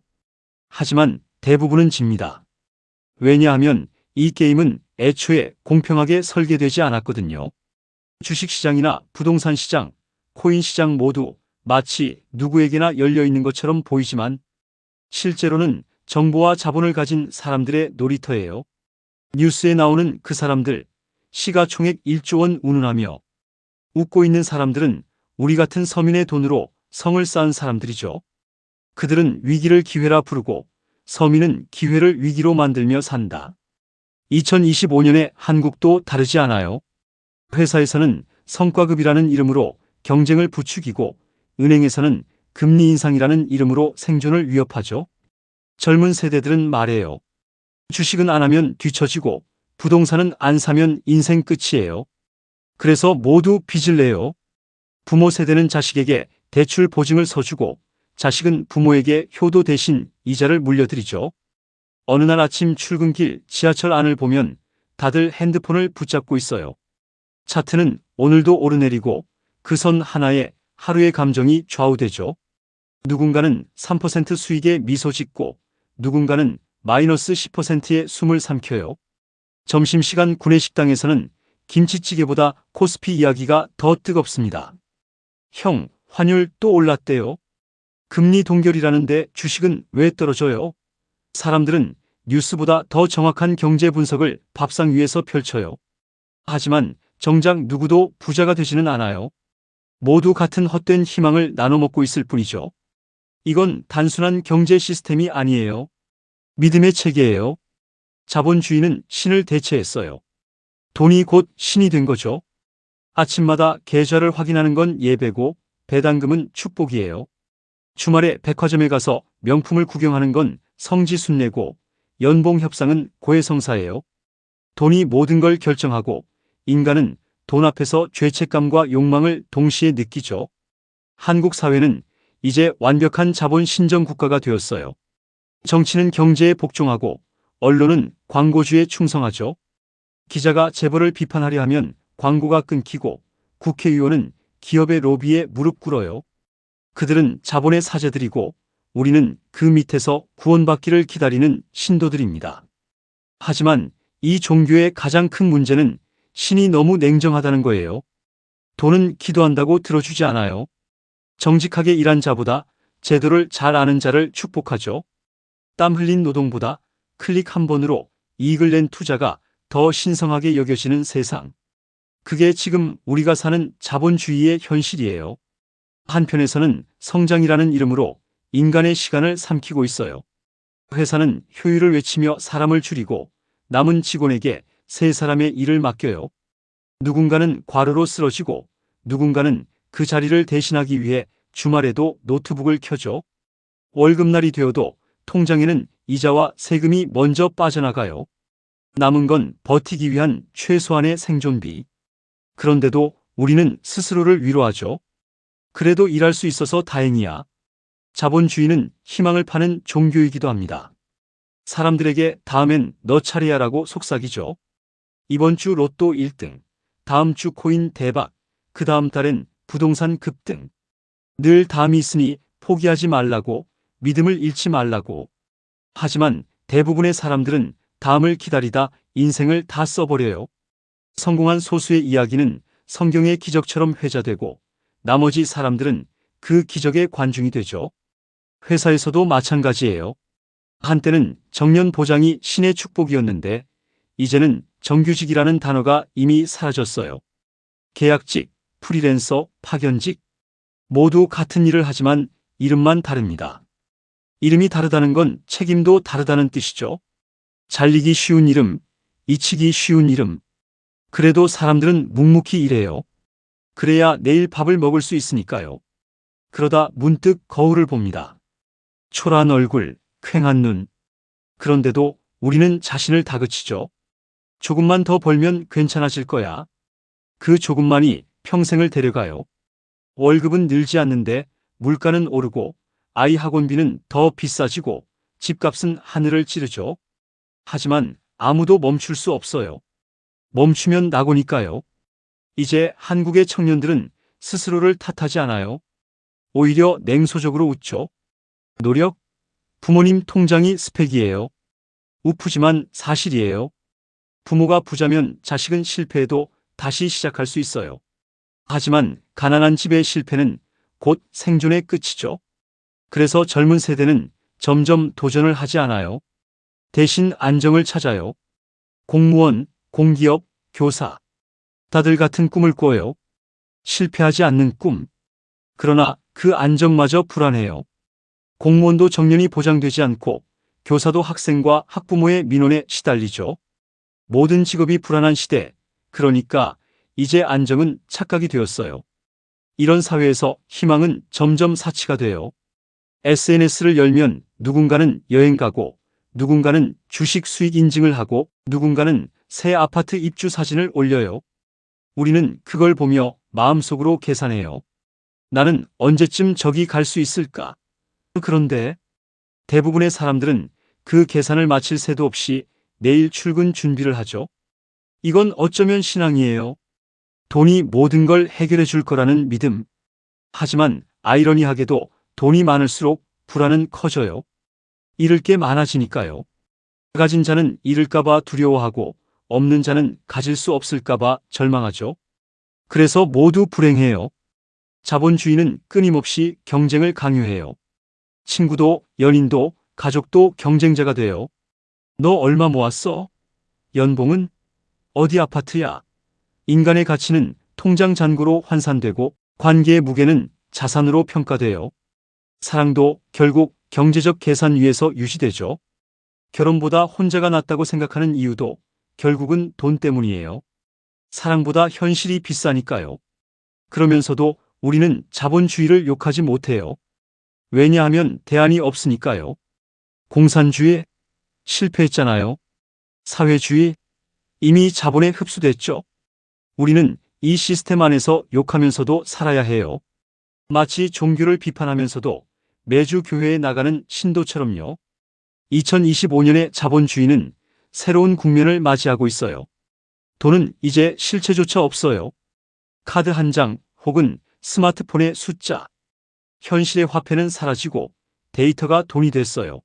하지만 대부분은 집니다. 왜냐하면 이 게임은 애초에 공평하게 설계되지 않았거든요. 주식시장이나 부동산 시장, 코인 시장 모두 마치 누구에게나 열려 있는 것처럼 보이지만 실제로는 정보와 자본을 가진 사람들의 놀이터예요. 뉴스에 나오는 그 사람들, 시가총액 1조 원 운운하며 웃고 있는 사람들은 우리 같은 서민의 돈으로 성을 쌓은 사람들이죠. 그들은 위기를 기회라 부르고 서민은 기회를 위기로 만들며 산다. 2025년의 한국도 다르지 않아요. 회사에서는 성과급이라는 이름으로 경쟁을 부추기고 은행에서는 금리 인상이라는 이름으로 생존을 위협하죠. 젊은 세대들은 말해요. 주식은 안 하면 뒤처지고 부동산은 안 사면 인생 끝이에요. 그래서 모두 빚을 내요. 부모 세대는 자식에게 대출 보증을 서주고 자식은 부모에게 효도 대신 이자를 물려드리죠. 어느 날 아침 출근길 지하철 안을 보면 다들 핸드폰을 붙잡고 있어요. 차트는 오늘도 오르내리고 그 선 하나에 하루의 감정이 좌우되죠. 누군가는 3% 수익에 미소 짓고 누군가는 마이너스 10%의 숨을 삼켜요. 점심시간 구내식당에서는 김치찌개보다 코스피 이야기가 더 뜨겁습니다. 형, 환율 또 올랐대요. 금리 동결이라는데 주식은 왜 떨어져요? 사람들은 뉴스보다 더 정확한 경제 분석을 밥상 위에서 펼쳐요. 하지만 정작 누구도 부자가 되지는 않아요. 모두 같은 헛된 희망을 나눠 먹고 있을 뿐이죠. 이건 단순한 경제 시스템이 아니에요. 믿음의 체계예요. 자본주의는 신을 대체했어요. 돈이 곧 신이 된 거죠. 아침마다 계좌를 확인하는 건 예배고 배당금은 축복이에요. 주말에 백화점에 가서 명품을 구경하는 건 성지 순례고 연봉 협상은 고해성사예요. 돈이 모든 걸 결정하고 인간은 돈 앞에서 죄책감과 욕망을 동시에 느끼죠. 한국 사회는 이제 완벽한 자본 신정 국가가 되었어요. 정치는 경제에 복종하고 언론은 광고주에 충성하죠. 기자가 재벌을 비판하려 하면 광고가 끊기고 국회의원은 기업의 로비에 무릎 꿇어요. 그들은 자본의 사제들이고 우리는 그 밑에서 구원받기를 기다리는 신도들입니다. 하지만 이 종교의 가장 큰 문제는 신이 너무 냉정하다는 거예요. 돈은 기도한다고 들어주지 않아요. 정직하게 일한 자보다 제도를 잘 아는 자를 축복하죠. 땀 흘린 노동보다 클릭 한 번으로 이익을 낸 투자가 더 신성하게 여겨지는 세상. 그게 지금 우리가 사는 자본주의의 현실이에요. 한편에서는 성장이라는 이름으로 인간의 시간을 삼키고 있어요. 회사는 효율을 외치며 사람을 줄이고 남은 직원에게 세 사람의 일을 맡겨요. 누군가는 과로로 쓰러지고 누군가는 그 자리를 대신하기 위해 주말에도 노트북을 켜죠. 월급날이 되어도 통장에는 이자와 세금이 먼저 빠져나가요. 남은 건 버티기 위한 최소한의 생존비. 그런데도 우리는 스스로를 위로하죠. 그래도 일할 수 있어서 다행이야. 자본주의는 희망을 파는 종교이기도 합니다. 사람들에게 다음엔 너 차례야라고 속삭이죠. 이번 주 로또 1등, 다음 주 코인 대박, 그 다음 달엔 부동산 급등. 늘 담이 있으니 포기하지 말라고, 믿음을 잃지 말라고. 하지만 대부분의 사람들은 다음을 기다리다 인생을 다 써버려요. 성공한 소수의 이야기는 성경의 기적처럼 회자되고 나머지 사람들은 그 기적의 관중이 되죠. 회사에서도 마찬가지예요. 한때는 정년 보장이 신의 축복이었는데 이제는 정규직이라는 단어가 이미 사라졌어요. 계약직, 프리랜서, 파견직 모두 같은 일을 하지만 이름만 다릅니다. 이름이 다르다는 건 책임도 다르다는 뜻이죠. 잘리기 쉬운 이름, 잊히기 쉬운 이름. 그래도 사람들은 묵묵히 일해요. 그래야 내일 밥을 먹을 수 있으니까요. 그러다 문득 거울을 봅니다. 초라한 얼굴, 퀭한 눈. 그런데도 우리는 자신을 다그치죠. 조금만 더 벌면 괜찮아질 거야. 그 조금만이 평생을 데려가요. 월급은 늘지 않는데 물가는 오르고 아이 학원비는 더 비싸지고 집값은 하늘을 찌르죠. 하지만 아무도 멈출 수 없어요. 멈추면 낙오니까요. 이제 한국의 청년들은 스스로를 탓하지 않아요. 오히려 냉소적으로 웃죠. 노력? 부모님 통장이 스펙이에요. 우프지만 사실이에요. 부모가 부자면 자식은 실패해도 다시 시작할 수 있어요. 하지만 가난한 집의 실패는 곧 생존의 끝이죠. 그래서 젊은 세대는 점점 도전을 하지 않아요. 대신 안정을 찾아요. 공무원, 공기업, 교사. 다들 같은 꿈을 꿔요. 실패하지 않는 꿈. 그러나 그 안정마저 불안해요. 공무원도 정년이 보장되지 않고 교사도 학생과 학부모의 민원에 시달리죠. 모든 직업이 불안한 시대. 그러니까 이제 안정은 착각이 되었어요. 이런 사회에서 희망은 점점 사치가 돼요. SNS를 열면 누군가는 여행 가고 누군가는 주식 수익 인증을 하고 누군가는 새 아파트 입주 사진을 올려요. 우리는 그걸 보며 마음속으로 계산해요. 나는 언제쯤 저기 갈 수 있을까? 그런데 대부분의 사람들은 그 계산을 마칠 새도 없이 내일 출근 준비를 하죠. 이건 어쩌면 신앙이에요. 돈이 모든 걸 해결해 줄 거라는 믿음. 하지만 아이러니하게도 돈이 많을수록 불안은 커져요. 잃을 게 많아지니까요. 가진 자는 잃을까봐 두려워하고 없는 자는 가질 수 없을까봐 절망하죠. 그래서 모두 불행해요. 자본주의는 끊임없이 경쟁을 강요해요. 친구도 연인도 가족도 경쟁자가 돼요. 너 얼마 모았어? 연봉은? 어디 아파트야? 인간의 가치는 통장 잔고로 환산되고 관계의 무게는 자산으로 평가돼요. 사랑도 결국 경제적 계산 위에서 유지되죠. 결혼보다 혼자가 낫다고 생각하는 이유도 결국은 돈 때문이에요. 사랑보다 현실이 비싸니까요. 그러면서도 우리는 자본주의를 욕하지 못해요. 왜냐하면 대안이 없으니까요. 공산주의? 실패했잖아요. 사회주의? 이미 자본에 흡수됐죠. 우리는 이 시스템 안에서 욕하면서도 살아야 해요. 마치 종교를 비판하면서도 매주 교회에 나가는 신도처럼요. 2025년의 자본주의는 새로운 국면을 맞이하고 있어요. 돈은 이제 실체조차 없어요. 카드 한 장 혹은 스마트폰의 숫자. 현실의 화폐는 사라지고 데이터가 돈이 됐어요.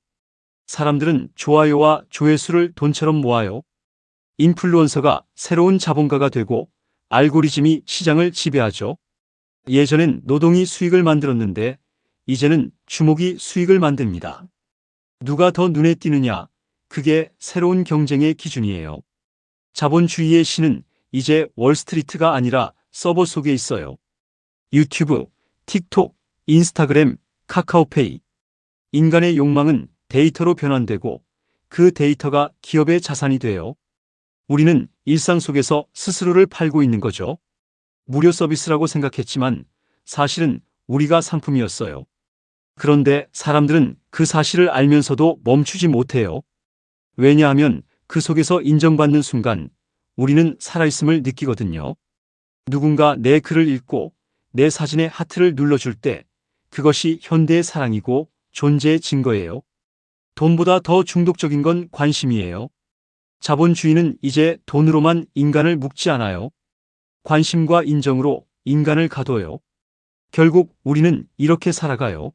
사람들은 좋아요와 조회수를 돈처럼 모아요. 인플루언서가 새로운 자본가가 되고 알고리즘이 시장을 지배하죠. 예전엔 노동이 수익을 만들었는데 이제는 주목이 수익을 만듭니다. 누가 더 눈에 띄느냐? 그게 새로운 경쟁의 기준이에요. 자본주의의 신은 이제 월스트리트가 아니라 서버 속에 있어요. 유튜브, 틱톡, 인스타그램, 카카오페이. 인간의 욕망은 데이터로 변환되고 그 데이터가 기업의 자산이 돼요. 우리는 일상 속에서 스스로를 팔고 있는 거죠. 무료 서비스라고 생각했지만 사실은 우리가 상품이었어요. 그런데 사람들은 그 사실을 알면서도 멈추지 못해요. 왜냐하면 그 속에서 인정받는 순간 우리는 살아있음을 느끼거든요. 누군가 내 글을 읽고 내 사진에 하트를 눌러줄 때 그것이 현대의 사랑이고 존재의 증거예요. 돈보다 더 중독적인 건 관심이에요. 자본주의는 이제 돈으로만 인간을 묶지 않아요. 관심과 인정으로 인간을 가둬요. 결국 우리는 이렇게 살아가요.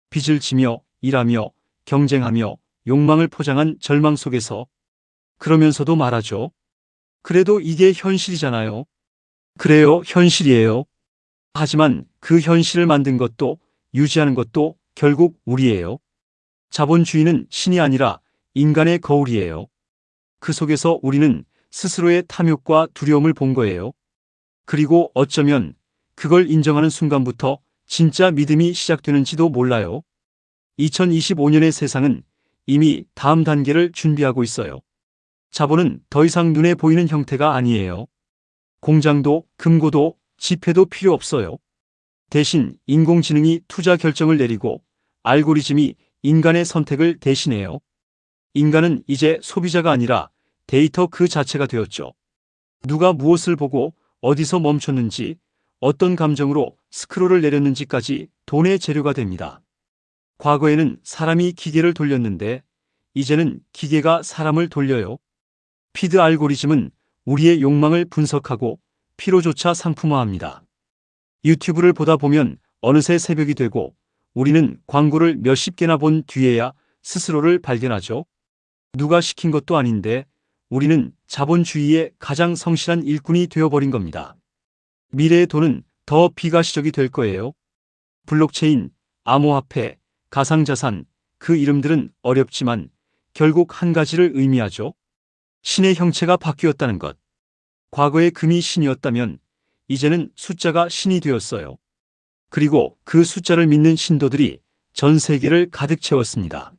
빚을 지며 일하며 경쟁하며 욕망을 포장한 절망 속에서. 그러면서도 말하죠. 그래도 이게 현실이잖아요. 그래요, 현실이에요. 하지만 그 현실을 만든 것도 유지하는 것도 결국 우리예요. 자본주의는 신이 아니라 인간의 거울이에요. 그 속에서 우리는 스스로의 탐욕과 두려움을 본 거예요. 그리고 어쩌면 그걸 인정하는 순간부터 진짜 믿음이 시작되는지도 몰라요. 2025년의 세상은 이미 다음 단계를 준비하고 있어요. 자본은 더 이상 눈에 보이는 형태가 아니에요. 공장도 금고도 지폐도 필요 없어요. 대신 인공지능이 투자 결정을 내리고 알고리즘이 인간의 선택을 대신해요. 인간은 이제 소비자가 아니라 데이터 그 자체가 되었죠. 누가 무엇을 보고 어디서 멈췄는지, 어떤 감정으로 스크롤을 내렸는지까지 돈의 재료가 됩니다. 과거에는 사람이 기계를 돌렸는데 이제는 기계가 사람을 돌려요. 피드 알고리즘은 우리의 욕망을 분석하고 필요조차 상품화합니다. 유튜브를 보다 보면 어느새 새벽이 되고 우리는 광고를 몇십 개나 본 뒤에야 스스로를 발견하죠. 누가 시킨 것도 아닌데 우리는 자본주의의 가장 성실한 일꾼이 되어버린 겁니다. 미래의 돈은 더 비가시적이 될 거예요. 블록체인, 암호화폐, 가상자산, 그 이름들은 어렵지만 결국 한 가지를 의미하죠. 신의 형체가 바뀌었다는 것. 과거의 금이 신이었다면 이제는 숫자가 신이 되었어요. 그리고 그 숫자를 믿는 신도들이 전 세계를 가득 채웠습니다.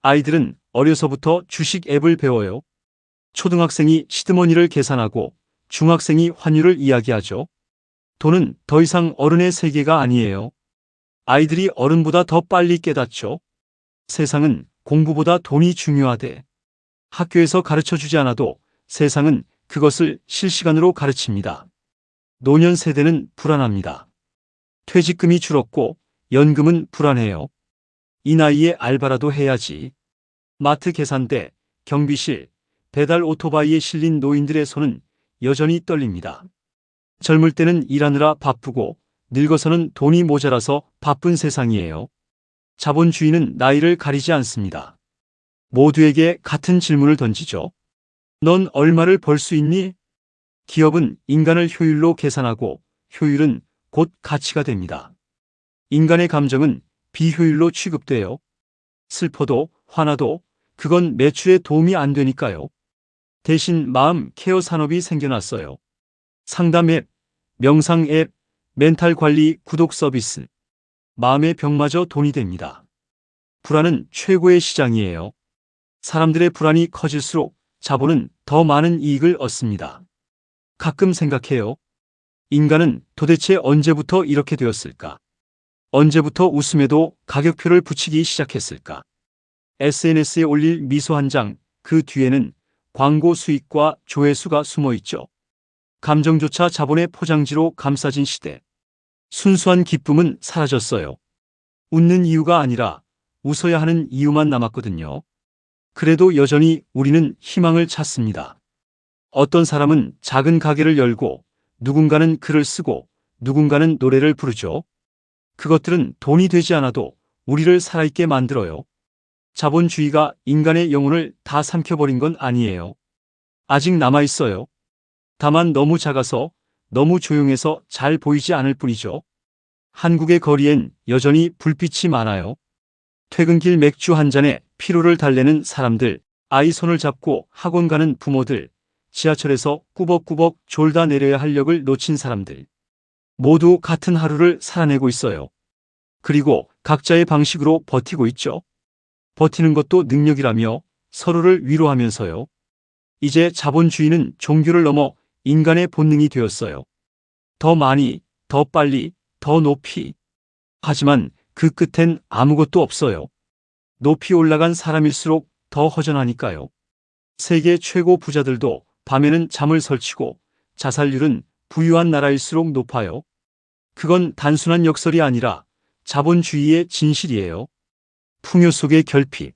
아이들은 어려서부터 주식 앱을 배워요. 초등학생이 시드머니를 계산하고 중학생이 환율을 이야기하죠. 돈은 더 이상 어른의 세계가 아니에요. 아이들이 어른보다 더 빨리 깨닫죠. 세상은 공부보다 돈이 중요하대. 학교에서 가르쳐 주지 않아도 세상은 그것을 실시간으로 가르칩니다. 노년 세대는 불안합니다. 퇴직금이 줄었고 연금은 불안해요. 이 나이에 알바라도 해야지. 마트 계산대, 경비실, 배달 오토바이에 실린 노인들의 손은 여전히 떨립니다. 젊을 때는 일하느라 바쁘고 늙어서는 돈이 모자라서 바쁜 세상이에요. 자본주의는 나이를 가리지 않습니다. 모두에게 같은 질문을 던지죠. 넌 얼마를 벌 수 있니? 기업은 인간을 효율로 계산하고 효율은 곧 가치가 됩니다. 인간의 감정은 비효율로 취급돼요. 슬퍼도 화나도 그건 매출에 도움이 안 되니까요. 대신 마음 케어 산업이 생겨났어요. 상담 앱, 명상 앱, 멘탈 관리 구독 서비스. 마음의 병마저 돈이 됩니다. 불안은 최고의 시장이에요. 사람들의 불안이 커질수록 자본은 더 많은 이익을 얻습니다. 가끔 생각해요. 인간은 도대체 언제부터 이렇게 되었을까? 언제부터 웃음에도 가격표를 붙이기 시작했을까? SNS에 올릴 미소 한 장, 그 뒤에는 광고 수익과 조회수가 숨어 있죠. 감정조차 자본의 포장지로 감싸진 시대. 순수한 기쁨은 사라졌어요. 웃는 이유가 아니라 웃어야 하는 이유만 남았거든요. 그래도 여전히 우리는 희망을 찾습니다. 어떤 사람은 작은 가게를 열고, 누군가는 글을 쓰고, 누군가는 노래를 부르죠. 그것들은 돈이 되지 않아도 우리를 살아있게 만들어요. 자본주의가 인간의 영혼을 다 삼켜버린 건 아니에요. 아직 남아있어요. 다만 너무 작아서, 너무 조용해서 잘 보이지 않을 뿐이죠. 한국의 거리엔 여전히 불빛이 많아요. 퇴근길 맥주 한 잔에 피로를 달래는 사람들, 아이 손을 잡고 학원 가는 부모들, 지하철에서 꾸벅꾸벅 졸다 내려야 할 역을 놓친 사람들. 모두 같은 하루를 살아내고 있어요. 그리고 각자의 방식으로 버티고 있죠. 버티는 것도 능력이라며 서로를 위로하면서요. 이제 자본주의는 종교를 넘어 인간의 본능이 되었어요. 더 많이, 더 빨리, 더 높이. 하지만 그 끝엔 아무것도 없어요. 높이 올라간 사람일수록 더 허전하니까요. 세계 최고 부자들도 밤에는 잠을 설치고 자살률은 부유한 나라일수록 높아요. 그건 단순한 역설이 아니라 자본주의의 진실이에요. 풍요 속의 결핍.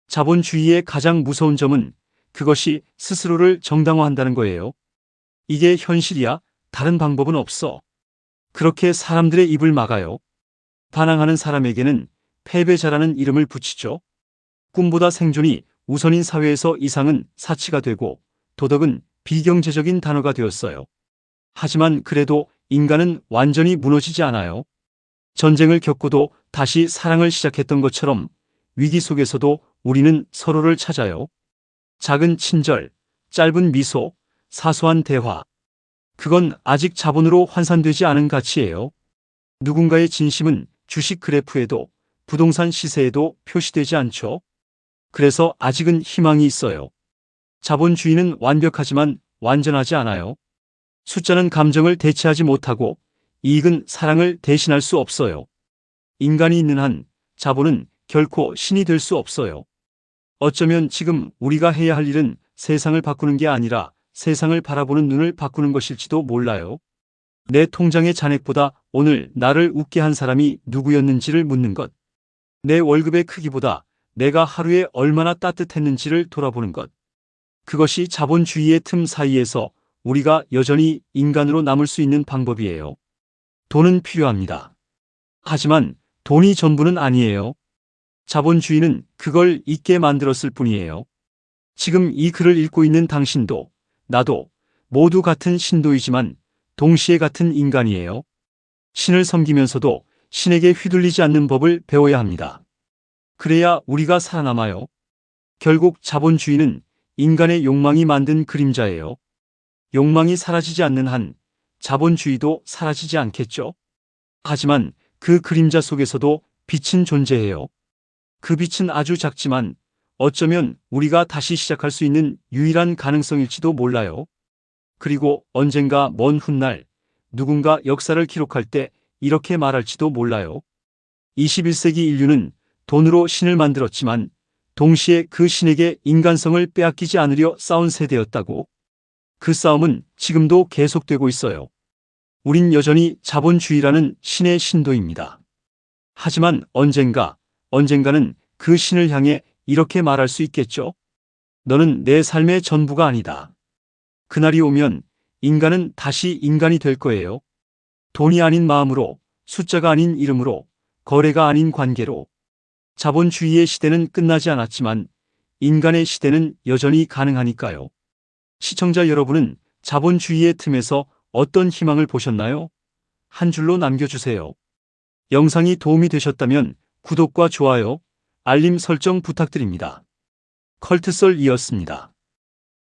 자본주의의 가장 무서운 점은 그것이 스스로를 정당화한다는 거예요. 이게 현실이야. 다른 방법은 없어. 그렇게 사람들의 입을 막아요. 반항하는 사람에게는 패배자라는 이름을 붙이죠. 꿈보다 생존이 우선인 사회에서 이상은 사치가 되고 도덕은 비경제적인 단어가 되었어요. 하지만 그래도 인간은 완전히 무너지지 않아요. 전쟁을 겪고도 다시 사랑을 시작했던 것처럼 위기 속에서도 우리는 서로를 찾아요. 작은 친절, 짧은 미소, 사소한 대화. 그건 아직 자본으로 환산되지 않은 가치예요. 누군가의 진심은 주식 그래프에도 부동산 시세에도 표시되지 않죠. 그래서 아직은 희망이 있어요. 자본주의는 완벽하지만 완전하지 않아요. 숫자는 감정을 대체하지 못하고 이익은 사랑을 대신할 수 없어요. 인간이 있는 한 자본은 결코 신이 될 수 없어요. 어쩌면 지금 우리가 해야 할 일은 세상을 바꾸는 게 아니라 세상을 바라보는 눈을 바꾸는 것일지도 몰라요. 내 통장의 잔액보다 오늘 나를 웃게 한 사람이 누구였는지를 묻는 것. 내 월급의 크기보다 내가 하루에 얼마나 따뜻했는지를 돌아보는 것. 그것이 자본주의의 틈 사이에서 우리가 여전히 인간으로 남을 수 있는 방법이에요. 돈은 필요합니다. 하지만 돈이 전부는 아니에요. 자본주의는 그걸 잊게 만들었을 뿐이에요. 지금 이 글을 읽고 있는 당신도, 나도 모두 같은 신도이지만 동시에 같은 인간이에요. 신을 섬기면서도 신에게 휘둘리지 않는 법을 배워야 합니다. 그래야 우리가 살아남아요. 결국 자본주의는 인간의 욕망이 만든 그림자예요. 욕망이 사라지지 않는 한 자본주의도 사라지지 않겠죠. 하지만 그 그림자 속에서도 빛은 존재해요. 그 빛은 아주 작지만 어쩌면 우리가 다시 시작할 수 있는 유일한 가능성일지도 몰라요. 그리고 언젠가 먼 훗날 누군가 역사를 기록할 때 이렇게 말할지도 몰라요. 21세기 인류는 돈으로 신을 만들었지만 동시에 그 신에게 인간성을 빼앗기지 않으려 싸운 세대였다고. 그 싸움은 지금도 계속되고 있어요. 우린 여전히 자본주의라는 신의 신도입니다. 하지만 언젠가는 그 신을 향해 이렇게 말할 수 있겠죠. 너는 내 삶의 전부가 아니다. 그날이 오면 인간은 다시 인간이 될 거예요. 돈이 아닌 마음으로, 숫자가 아닌 이름으로, 거래가 아닌 관계로. 자본주의의 시대는 끝나지 않았지만 인간의 시대는 여전히 가능하니까요. 시청자 여러분은 자본주의의 틈에서 어떤 희망을 보셨나요? 한 줄로 남겨주세요. 영상이 도움이 되셨다면 구독과 좋아요, 알림 설정 부탁드립니다. 컬트썰이었습니다.